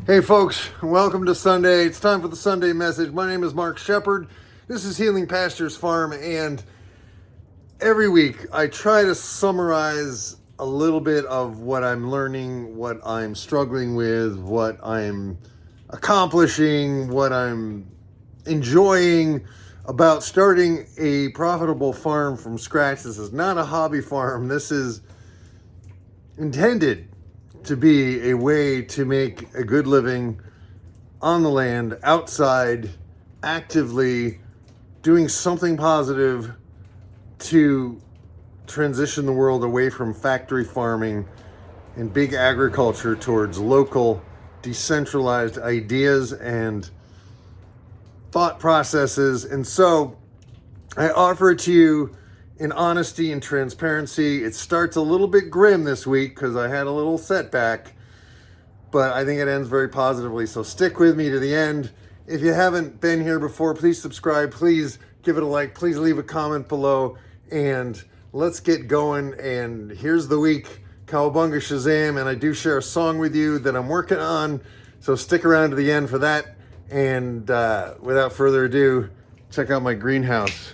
Hey folks, welcome to Sunday. It's time for the Sunday message. My name is Mark Shepard. This is Healing Pastures Farm, and every week I try to summarize a little bit of what I'm learning, what I'm struggling with, what I'm accomplishing, what I'm enjoying about starting a profitable farm from scratch. This is not a hobby farm. This is intended to be a way to make a good living on the land, outside, actively doing something positive to transition the world away from factory farming and big agriculture towards local, decentralized ideas and thought processes. And so I offer it to you in honesty and transparency. It starts a little bit grim this week because I had a little setback, but I think it ends very positively. So stick with me to the end. If you haven't been here before, please subscribe. Please give it a like. Please leave a comment below. And let's get going. And here's the week. Cowabunga Shazam. And I do share a song with you that I'm working on. So stick around to the end for that. And without further ado, check out my greenhouse.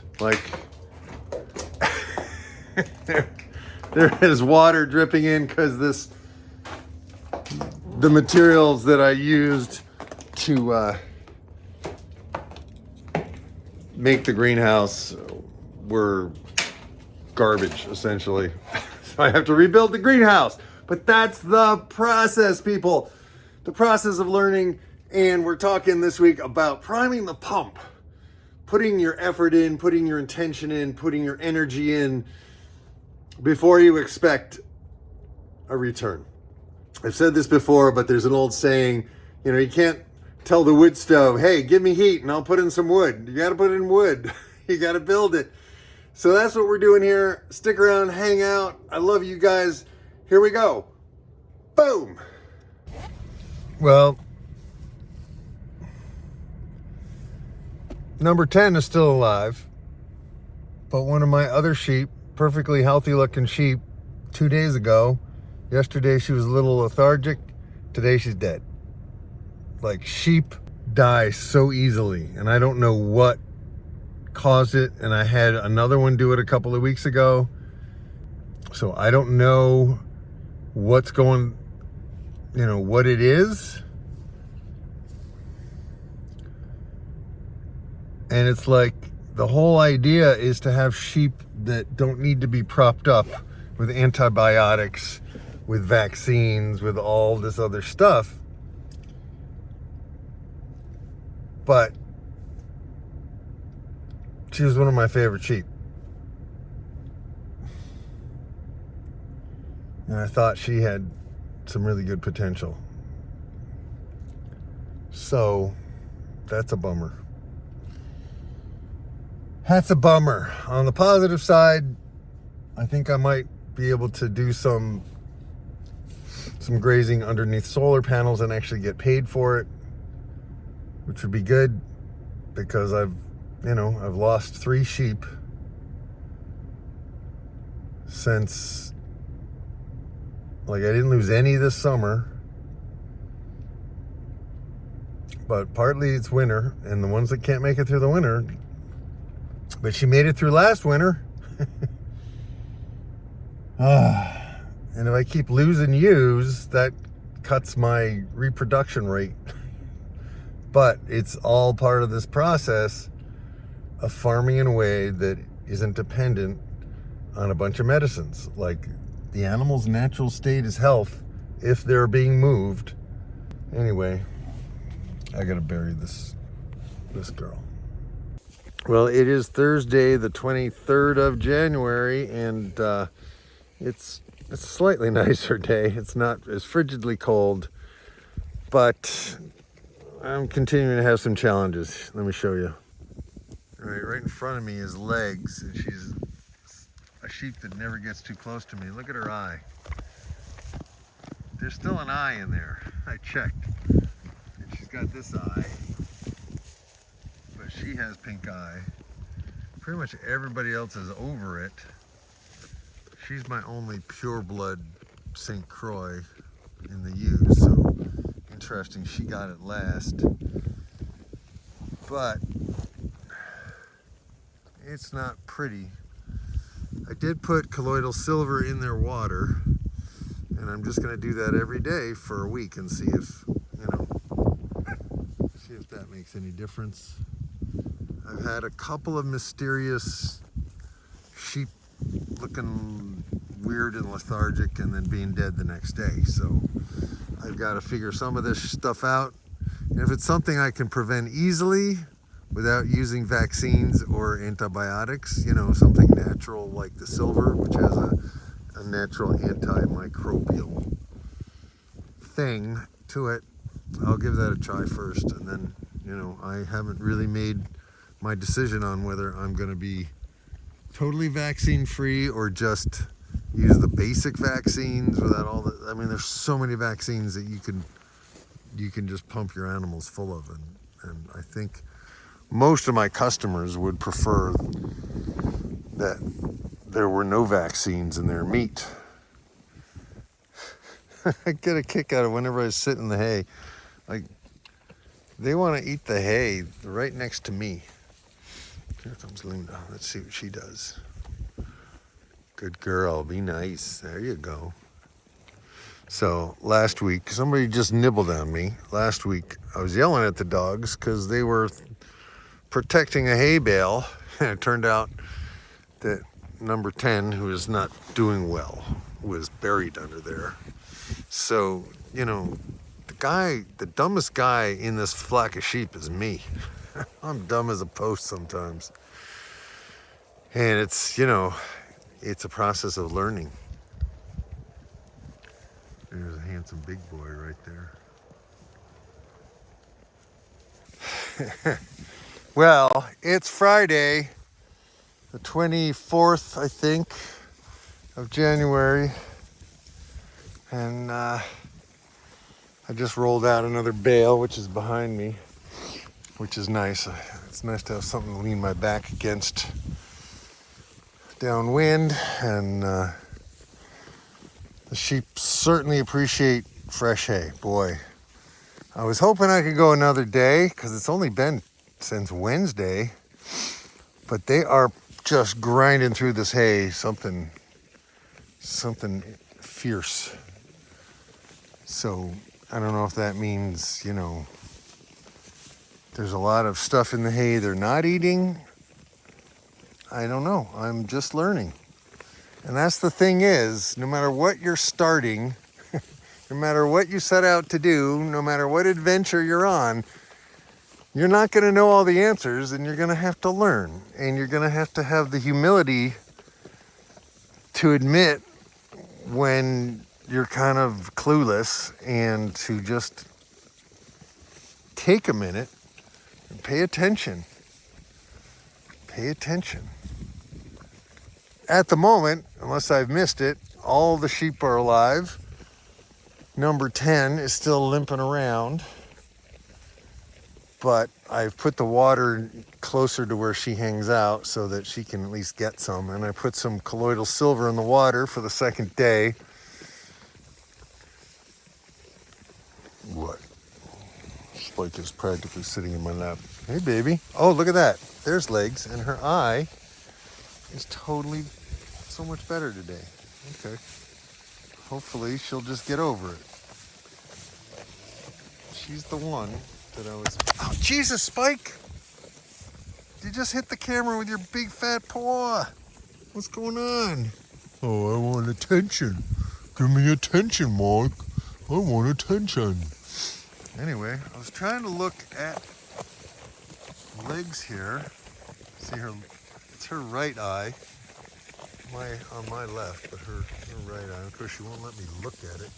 There is water dripping in because the materials that I used to make the greenhouse were garbage, essentially. So I have to rebuild the greenhouse. But that's the process, people. The process of learning. And we're talking this week about priming the pump. Putting your effort in, putting your intention in, putting your energy in before you expect a return. I've said this before, but there's an old saying, you can't tell the wood stove, hey, give me heat and I'll put in some wood. You got to put in wood. You got to build it. So that's what we're doing here. Stick around, hang out. I love you guys. Here we go. Boom. Well, number 10 is still alive, but one of my other sheep, perfectly healthy looking sheep, 2 days ago, yesterday she was a little lethargic, today she's dead. Like, sheep die so easily, and I don't know what caused it, and I had another one do it a couple of weeks ago, so I don't know what's going, what it is. And it's like the whole idea is to have sheep that don't need to be propped up with antibiotics, with vaccines, with all this other stuff. But she was one of my favorite sheep. And I thought she had some really good potential. So that's a bummer. That's a bummer. On the positive side, I think I might be able to do some grazing underneath solar panels and actually get paid for it, which would be good because I've lost 3 sheep since, I didn't lose any this summer, but partly it's winter and the ones that can't make it through the winter. But she made it through last winter. And if I keep losing ewes, that cuts my reproduction rate. But it's all part of this process of farming in a way that isn't dependent on a bunch of medicines. Like, the animal's natural state is health if they're being moved. Anyway, I gotta bury this girl. Well, it is Thursday, the 23rd of January, and it's a slightly nicer day. It's not as frigidly cold, but I'm continuing to have some challenges. Let me show you. All right in front of me is Legs, and she's a sheep that never gets too close to me. Look at her eye. There's still an eye in there. I checked. And she's got this eye. She has pink eye. Pretty much everybody else is over it. She's my only pure blood St. Croix in the ewes. So in interesting. She got it last. But it's not pretty. I did put colloidal silver in their water, and I'm just going to do that every day for a week and see if, see if that makes any difference. I've had a couple of mysterious sheep looking weird and lethargic and then being dead the next day. So I've got to figure some of this stuff out. And if it's something I can prevent easily without using vaccines or antibiotics, something natural like the silver, which has a natural antimicrobial thing to it, I'll give that a try first. And then, I haven't really made my decision on whether I'm going to be totally vaccine free or just use the basic vaccines without all the, there's so many vaccines that you can just pump your animals full of, and I think most of my customers would prefer that there were no vaccines in their meat. I get a kick out of whenever I sit in the hay. Like, they want to eat the hay right next to me. Here comes Linda. Let's see what she does. Good girl, be nice. There you go. So last week, somebody just nibbled on me. Last week, I was yelling at the dogs because they were protecting a hay bale. And it turned out that number 10, who is not doing well, was buried under there. So, the dumbest guy in this flock of sheep is me. I'm dumb as a post sometimes. And it's, it's a process of learning. There's a handsome big boy right there. Well, it's Friday, the 24th, I think, of January. And I just rolled out another bale, which is behind me, which is nice. It's nice to have something to lean my back against downwind, and the sheep certainly appreciate fresh hay. Boy, I was hoping I could go another day because it's only been since Wednesday, but they are just grinding through this hay, something fierce. So I don't know if that means, there's a lot of stuff in the hay they're not eating. I don't know. I'm just learning. And that's the thing is, no matter what you're starting, no matter what you set out to do, no matter what adventure you're on, you're not going to know all the answers, and you're going to have to learn. And you're going to have the humility to admit when you're kind of clueless, and to just take a minute and pay attention. Pay attention. At the moment, unless I've missed it, all the sheep are alive. Number 10 is still limping around, but I've put the water closer to where she hangs out so that she can at least get some. And I put some colloidal silver in the water for the second day. What? Spike is practically sitting in my lap. Hey, baby. Oh, look at that. There's legs, and her eye is totally so much better today. Okay. Hopefully she'll just get over it. She's the one that I was... Oh, Jesus, Spike! You just hit the camera with your big fat paw. What's going on? Oh, I want attention. Give me attention, Mike. I want attention. Anyway, I was trying to look at legs here. See her, it's her right eye. On my left, but her right eye. Of course, she won't let me look at it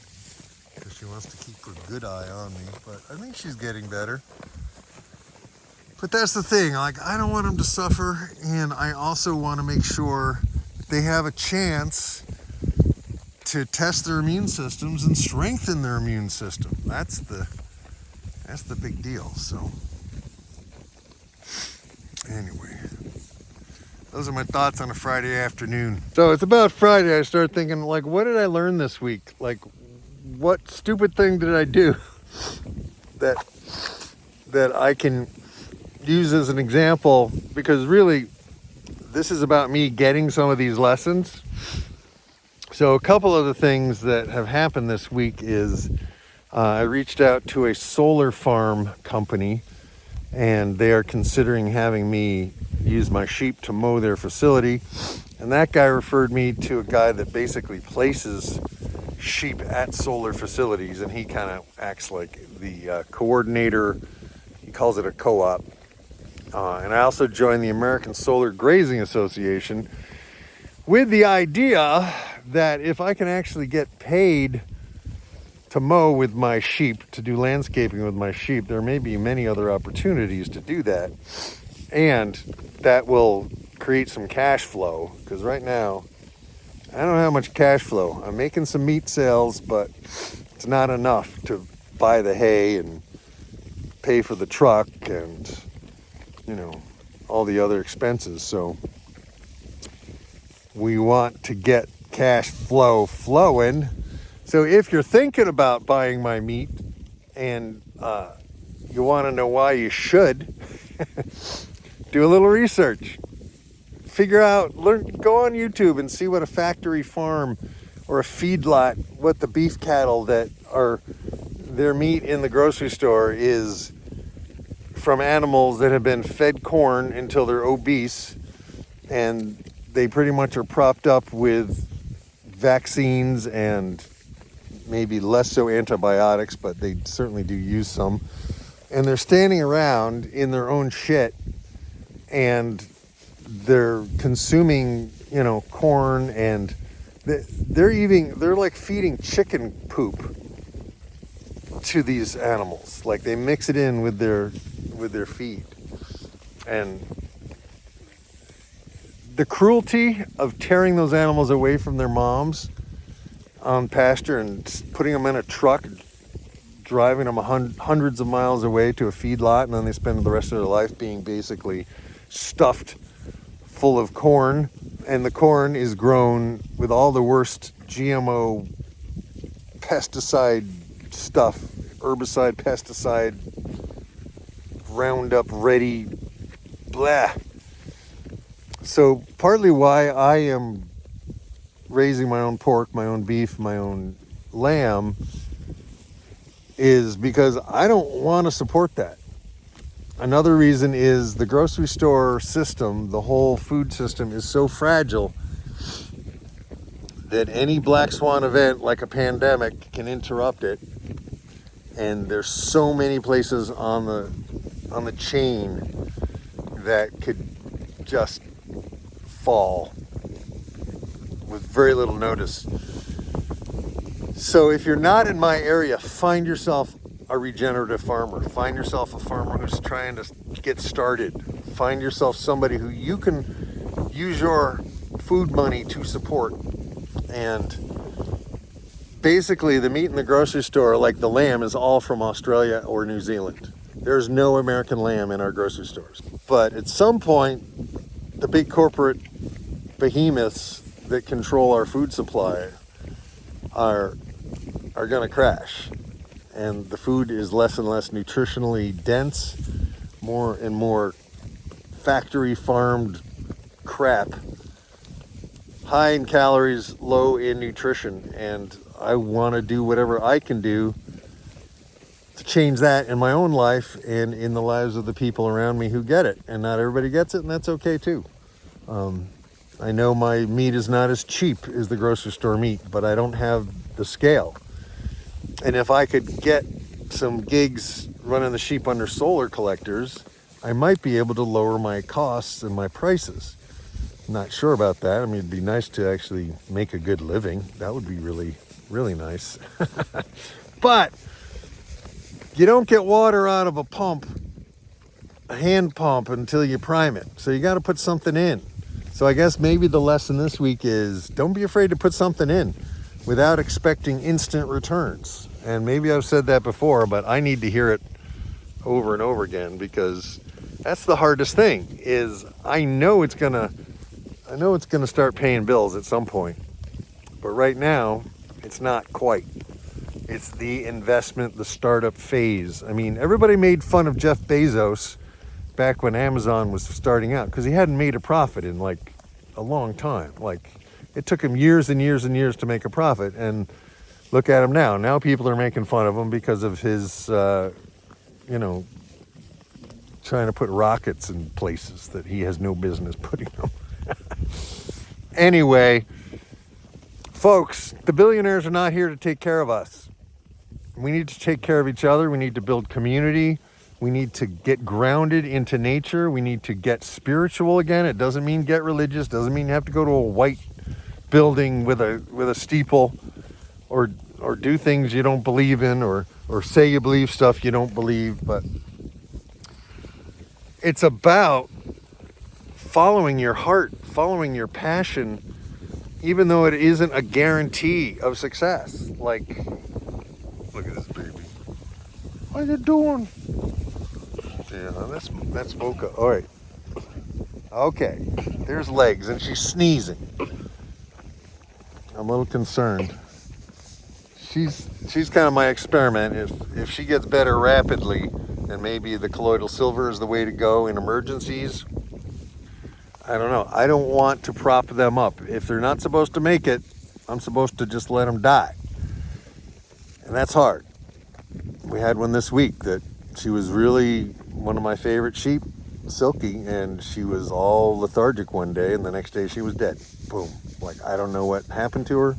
because she wants to keep her good eye on me. But I think she's getting better. But that's the thing. Like, I don't want them to suffer, and I also want to make sure that they have a chance to test their immune systems and strengthen their immune system. That's the big deal. So, anyway. Those are my thoughts on a Friday afternoon. So it's about Friday. I started thinking, like, what did I learn this week? Like, what stupid thing did I do? that I can use as an example, because really this is about me getting some of these lessons. So a couple of the things that have happened this week is I reached out to a solar farm company, and they are considering having me use my sheep to mow their facility. And that guy referred me to a guy that basically places sheep at solar facilities, and he kind of acts like the coordinator. He calls it a co-op. And I also joined the American Solar Grazing Association with the idea that if I can actually get paid to mow with my sheep, to do landscaping with my sheep, there may be many other opportunities to do that. And that will create some cash flow, because right now I don't have much cash flow. I'm making some meat sales, but it's not enough to buy the hay and pay for the truck and, you know, all the other expenses. So we want to get cash flow flowing. So if you're thinking about buying my meat and you want to know why you should, do a little research. Figure out, go on YouTube and see what a factory farm or a feedlot, what the beef cattle that are their meat in the grocery store is from animals that have been fed corn until they're obese, and they pretty much are propped up with vaccines and maybe less so antibiotics, but they certainly do use some. And they're standing around in their own shit, and they're consuming, you know, corn, and they're like feeding chicken poop to these animals. Like they mix it in with their feed. And the cruelty of tearing those animals away from their moms on pasture and putting them in a truck, driving them hundreds of miles away to a feedlot, and then they spend the rest of their life being basically stuffed full of corn, and the corn is grown with all the worst GMO pesticide stuff, herbicide, pesticide, Roundup ready, blah. So partly why I am raising my own pork, my own beef, my own lamb is because I don't want to support that. Another reason is the grocery store system, the whole food system is so fragile that any black swan event like a pandemic can interrupt it. And there's so many places on the chain that could just fall with very little notice. So if you're not in my area, find yourself a regenerative farmer. Find yourself a farmer who's trying to get started. Find yourself somebody who you can use your food money to support. And basically the meat in the grocery store, like the lamb, is all from Australia or New Zealand. There's no American lamb in our grocery stores. But at some point, the big corporate behemoths that control our food supply are going to crash. And the food is less and less nutritionally dense, more and more factory farmed crap, high in calories, low in nutrition. And I want to do whatever I can do to change that in my own life and in the lives of the people around me who get it. And not everybody gets it, and that's okay too. I know my meat is not as cheap as the grocery store meat, but I don't have the scale. And if I could get some gigs running the sheep under solar collectors, I might be able to lower my costs and my prices. I'm not sure about that. I mean, it'd be nice to actually make a good living. That would be really, really nice. But you don't get water out of a hand pump, until you prime it. So you got to put something in. So I guess maybe the lesson this week is don't be afraid to put something in without expecting instant returns. And maybe I've said that before, but I need to hear it over and over again, because that's the hardest thing. Is I know it's gonna start paying bills at some point, but right now it's not quite. It's the investment, the startup phase. I mean, everybody made fun of Jeff Bezos back when Amazon was starting out because he hadn't made a profit in like a long time. Like, it took him years and years and years to make a profit. And look at him now. Now people are making fun of him because of his, trying to put rockets in places that he has no business putting them. Anyway, folks, the billionaires are not here to take care of us. We need to take care of each other. We need to build community. We need to get grounded into nature. We need to get spiritual again. It doesn't mean get religious. Doesn't mean you have to go to a white building with a steeple, or do things you don't believe in, or say you believe stuff you don't believe. But it's about following your heart, following your passion, even though it isn't a guarantee of success. Like, look at this baby. What are you doing? Yeah, that's Mocha. All right. Okay. There's legs, and she's sneezing. I'm a little concerned. She's kind of my experiment. If she gets better rapidly, then maybe the colloidal silver is the way to go in emergencies. I don't know. I don't want to prop them up. If they're not supposed to make it, I'm supposed to just let them die. And that's hard. We had one this week that she was really one of my favorite sheep, Silky, and she was all lethargic one day, and the next day she was dead. Boom. Like, I don't know what happened to her.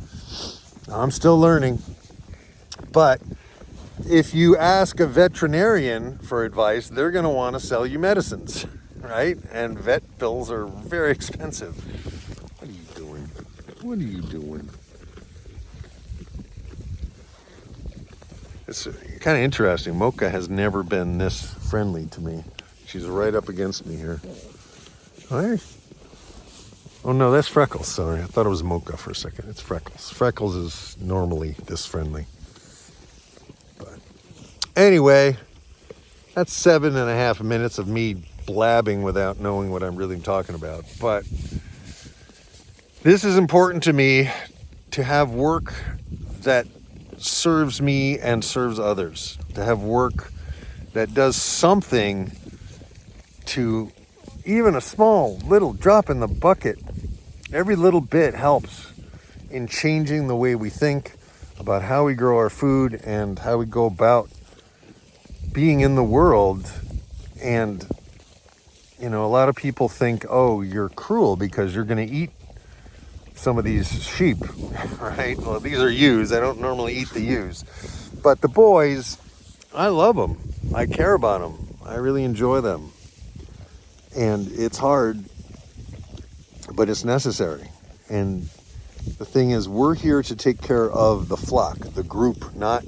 I'm still learning. But if you ask a veterinarian for advice, they're going to want to sell you medicines, right? And vet bills are very expensive. What are you doing? What are you doing? It's kind of interesting. Mocha has never been this friendly to me. She's right up against me here. Hey. Oh no, that's Freckles. Sorry, I thought it was Mocha for a second. It's Freckles. Freckles is normally this friendly. But anyway, that's 7.5 minutes of me blabbing without knowing what I'm really talking about. But this is important to me, to have work that serves me and serves others, to have work that does something to, even a small little drop in the bucket. Every little bit helps in changing the way we think about how we grow our food and how we go about being in the world. And a lot of people think, oh, you're cruel because you're going to eat some of these sheep, right? Well, these are ewes. I don't normally eat the ewes. But the boys, I love them. I care about them. I really enjoy them. And it's hard, but it's necessary. And the thing is, we're here to take care of the flock, the group, not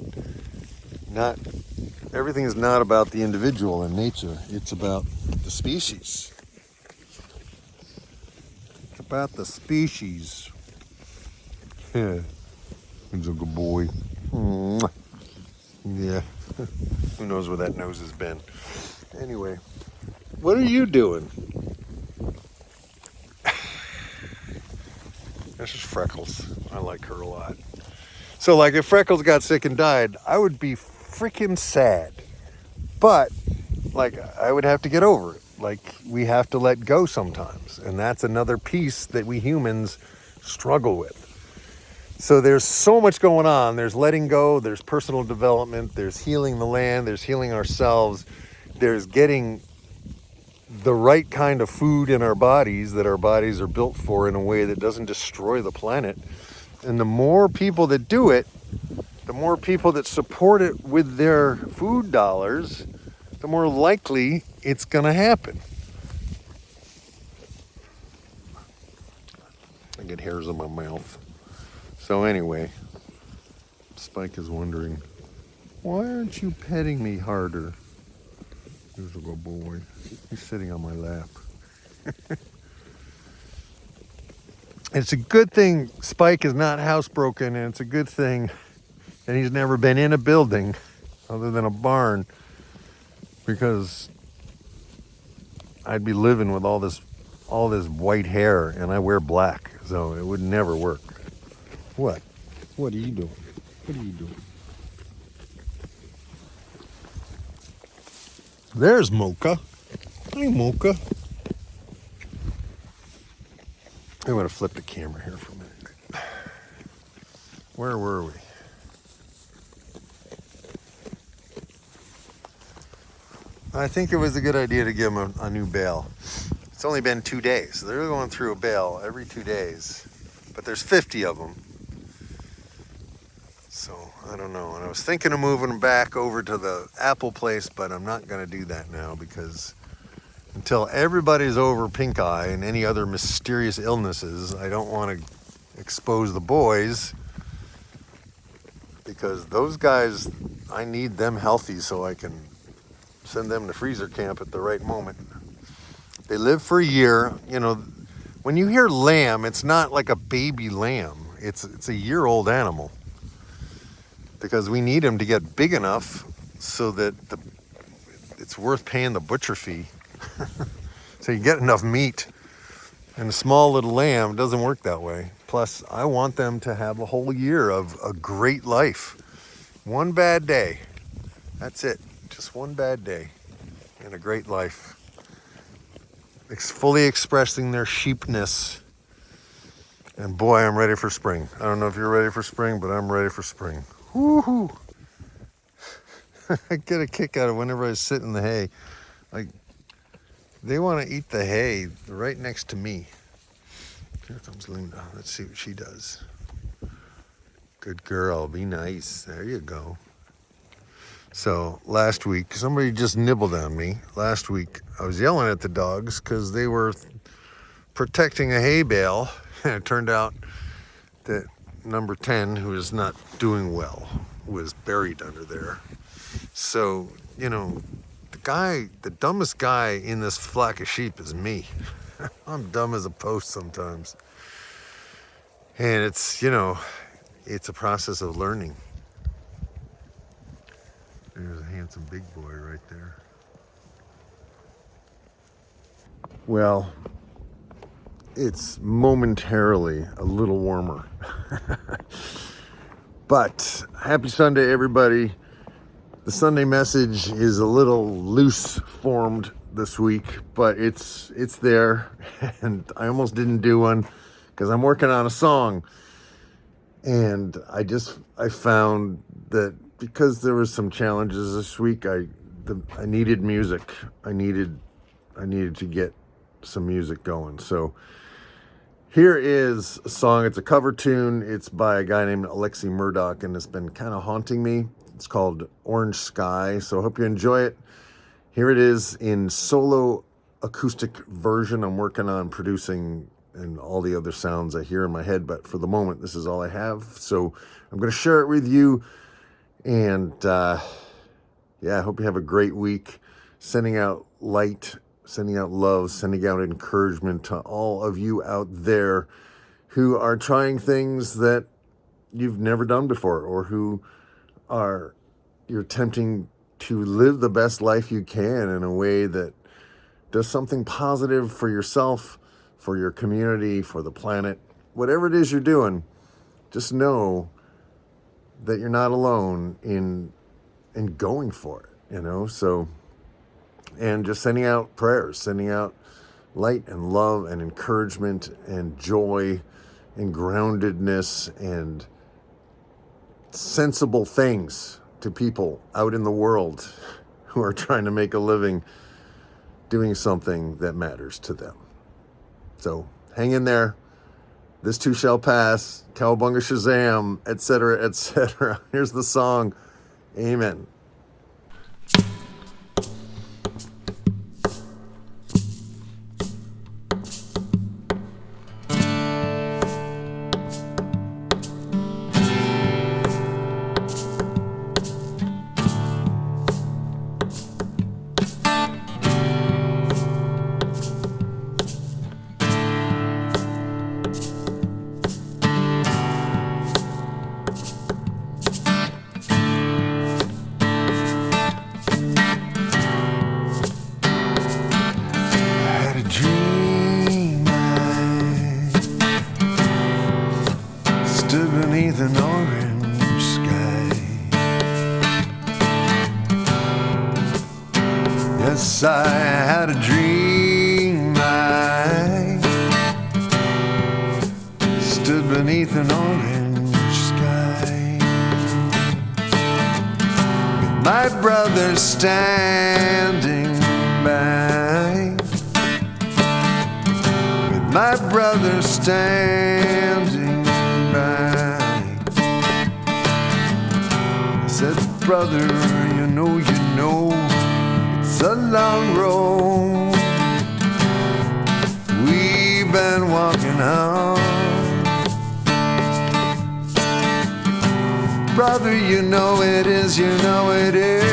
everything is not about the individual in nature. It's about the species. About the species. Yeah, he's a good boy. Mwah. Yeah, who knows where that nose has been. Anyway, what are you doing? This is Freckles. I like her a lot. So, like, if Freckles got sick and died, I would be freaking sad. But, like, I would have to get over it. Like, we have to let go sometimes. And that's another piece that we humans struggle with. So there's so much going on. There's letting go. There's personal development. There's healing the land. There's healing ourselves. There's getting the right kind of food in our bodies that our bodies are built for in a way that doesn't destroy the planet. And the more people that do it, the more people that support it with their food dollars, the more likely it's going to happen. I get hairs on my mouth. So anyway, Spike is wondering, why aren't you petting me harder? Here's a good boy. He's sitting on my lap. It's a good thing Spike is not housebroken, and it's a good thing that he's never been in a building other than a barn, because I'd be living with all this white hair, and I wear black, so it would never work. What? What are you doing? What are you doing? There's Mocha. Hi, Mocha. I'm going to flip the camera here for a minute. Where were we? I think it was a good idea to give them a new bale. It's only been 2 days. They're going through a bale every 2 days, but there's 50 of them. So I don't know. And I was thinking of moving them back over to the apple place, but I'm not going to do that now because until everybody's over pink eye and any other mysterious illnesses, I don't want to expose the boys because those guys, I need them healthy so I can send them to freezer camp at the right moment. They live for a year. You know, when you hear lamb, it's not like a baby lamb. It's a year-old animal because we need them to get big enough so that it's worth paying the butcher fee. So you get enough meat. And a small little lamb doesn't work that way. Plus, I want them to have a whole year of a great life. One bad day. That's it. Just one bad day and a great life. Fully expressing their sheepness. And boy, I'm ready for spring. I don't know if you're ready for spring, but I'm ready for spring. Woohoo! I get a kick out of whenever I sit in the hay. Like, they want to eat the hay right next to me. Here comes Linda. Let's see what she does. Good girl. Be nice. There you go. So last week, somebody just nibbled on me. Last week, I was yelling at the dogs because they were protecting a hay bale. And it turned out that number 10, who is not doing well, was buried under there. So, you know, the dumbest guy in this flock of sheep is me. I'm dumb as a post sometimes. And it's, you know, it's a process of learning. There's a handsome big boy right there. Well, it's momentarily a little warmer. But happy Sunday, everybody. The Sunday message is a little loose formed this week, but it's there. And I almost didn't do one because I'm working on a song. And I found that because there was some challenges this week, I needed music. I needed to get some music going. So here is a song. It's a cover tune. It's by a guy named Alexi Murdoch, and it's been kind of haunting me. It's called Orange Sky. So I hope you enjoy it. Here it is in solo acoustic version. I'm working on producing and all the other sounds I hear in my head, but for the moment, this is all I have. So I'm going to share it with you. And I hope you have a great week. Sending out light, sending out love, sending out encouragement to all of you out there who are trying things that you've never done before, or who you're attempting to live the best life you can in a way that does something positive for yourself, for your community, for the planet. Whatever it is you're doing, just know that you're not alone in going for it, you know? So, and just sending out prayers, sending out light and love and encouragement and joy and groundedness and sensible things to people out in the world who are trying to make a living doing something that matters to them. So hang in there. This too shall pass. Cowabunga Shazam, etc., etc. Here's the song. Amen. Beneath an orange sky, Yes, I had a dream. I stood beneath an orange sky, with my brother standing by, with my brother standing by. I said, brother, you know, it's a long road we've been walking on. Brother, you know it is, you know it is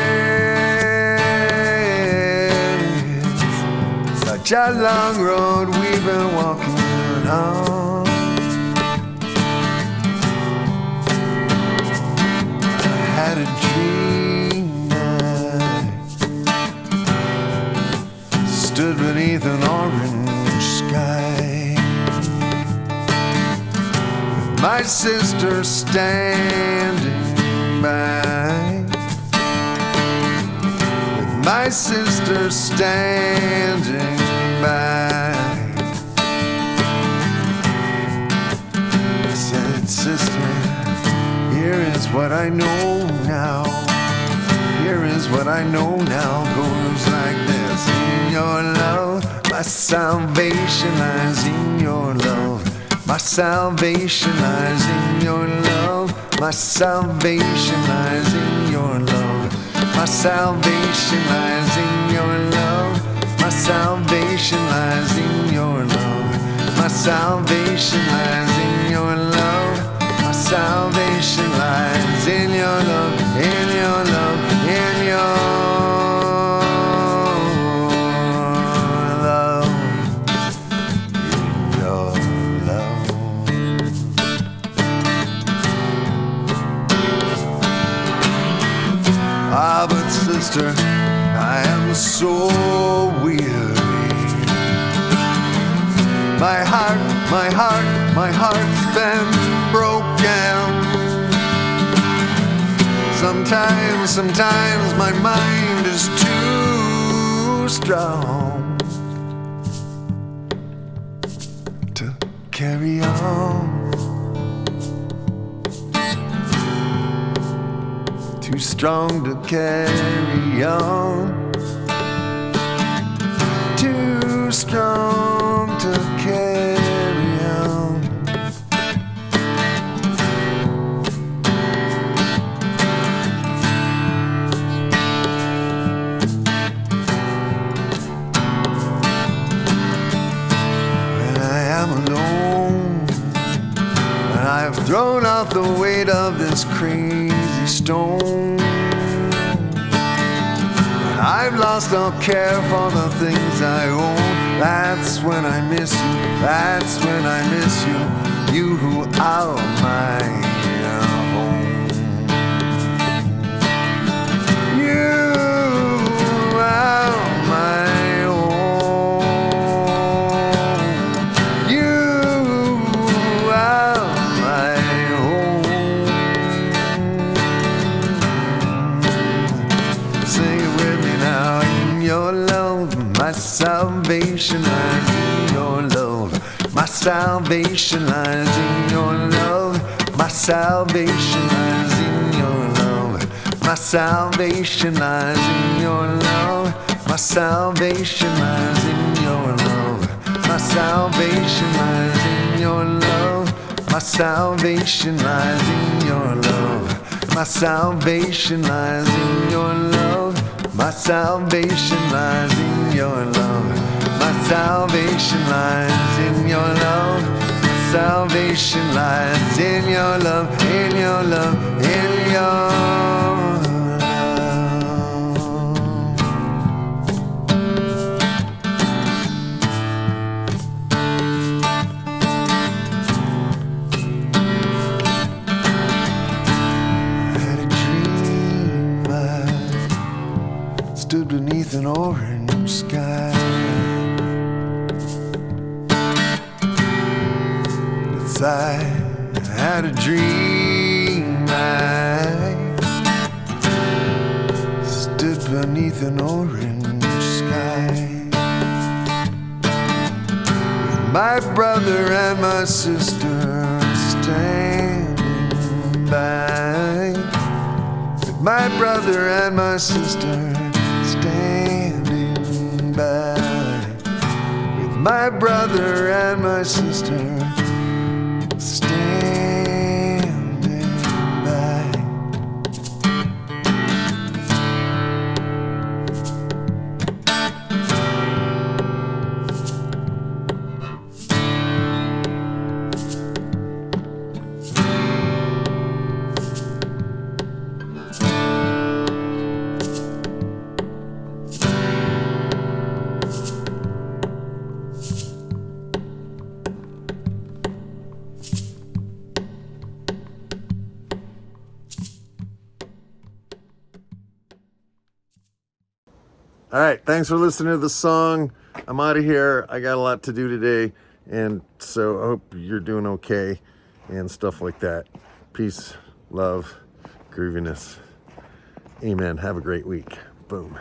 such a long road we've been walking on. I had a dream I stood beneath an orange sky, with my sister standing by, with my sister standing by. I said, sister, here is what I know now. Here is what I know now. Goes like this. In your love, my salvation lies in your love. My salvation lies in your love. My salvation lies in your love. My salvation lies in your love. My salvation lies in your love. My salvation lies in your love. My salvation lies in your love, in your love, in your love, in your love. Ah, but sister, I am so weary. My heart's been broken. Sometimes my mind is too strong to carry on. Too strong to carry on. Too strong to carry on. When I am alone, and I've thrown off the weight of this crazy stone, and I've lost all care for the things I own. That's when I miss you, that's when I miss you, you who are my home. You are my home. You are my home. Sing it with me now. In your love, my salvation lies in your love. My salvation lies in your love. My salvation lies in your love. My salvation lies in your love. My salvation lies in your love. My salvation lies in your love. My salvation lies in your love. My salvation lies in your love. My salvation lies in your love. My salvation lies in your love. My salvation lies in your love, in your love, in your love. I had a dream I stood beneath an orange sky. I had a dream I stood beneath an orange sky. my brother and my sister standing by. With my brother and my sister standing by. With my brother and my sister standing by. All right, thanks for listening to the song. I'm out of here. I got a lot to do today, and so I hope you're doing okay and stuff like that. Peace, love, grooviness. Amen. Have a great week. Boom.